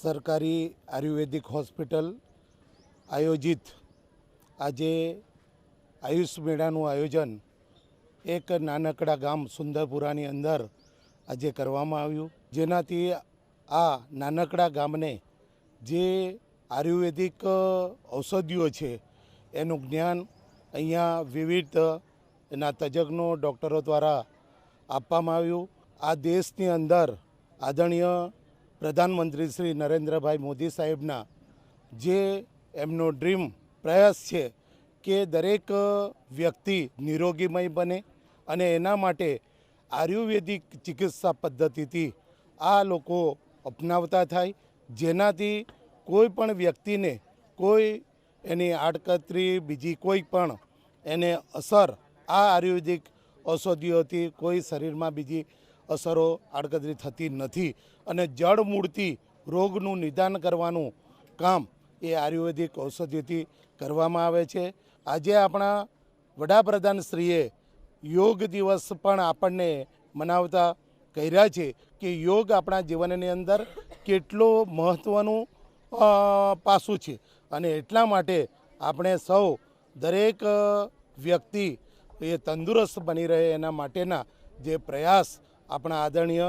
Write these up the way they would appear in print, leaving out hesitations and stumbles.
સરકારી આયુર્વેદિક હોસ્પિટલ આયોજિત આજે આયુષ મેળાનું આયોજન એક નાનકડા ગામ સુંદરપુરાની અંદર આજે કરવામાં આવ્યું, જેનાથી આ નાનકડા ગામને જે આયુર્વેદિક ઔષધિઓ છે એનું જ્ઞાન અહીંયા વિવિધ એના તજજ્ઞો ડૉક્ટરો દ્વારા આપવામાં આવ્યું। આ દેશની અંદર આદરણીય પ્રધાનમંત્રી શ્રી નરેન્દ્રભાઈ મોદી સાહેબના જે એમનો ડ્રીમ પ્રયાસ છે કે દરેક વ્યક્તિ નિરોગીમય બને અને એના માટે આયુર્વેદિક ચિકિત્સા પદ્ધતિથી આ લોકો અપનાવતા થાય, જેનાથી કોઈ પણ વ્યક્તિને કોઈ એની આડકતરી બીજી કોઈ પણ એને અસર આ આયુર્વેદિક ઔષધિઓથી કોઈ શરીરમાં બીજી અસરો આડકતરી થતી નથી અને જડ મૂળથી રોગનું નિદાન કરવાનું કામ એ આયુર્વેદિક ઔષધિથી કરવામાં આવે છે। આજે આપણા વડાપ્રધાનશ્રીએ યોગ દિવસ પણ આપણને મનાવતા કર્યા છે કે યોગ આપણા જીવનની અંદર કેટલો મહત્ત્વનું પાસું છે અને એટલા માટે આપણે સૌ દરેક વ્યક્તિ એ તંદુરસ્ત બની રહે એના માટેના જે પ્રયાસ આપણા આદરણીય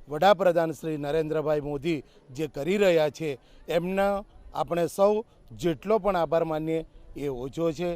વડાપ્રધાન શ્રી નરેન્દ્રભાઈ મોદી જે કરી રહ્યા છે એમના આપણે સૌ જેટલો પણ આભાર માનીએ એ ઓછો છે।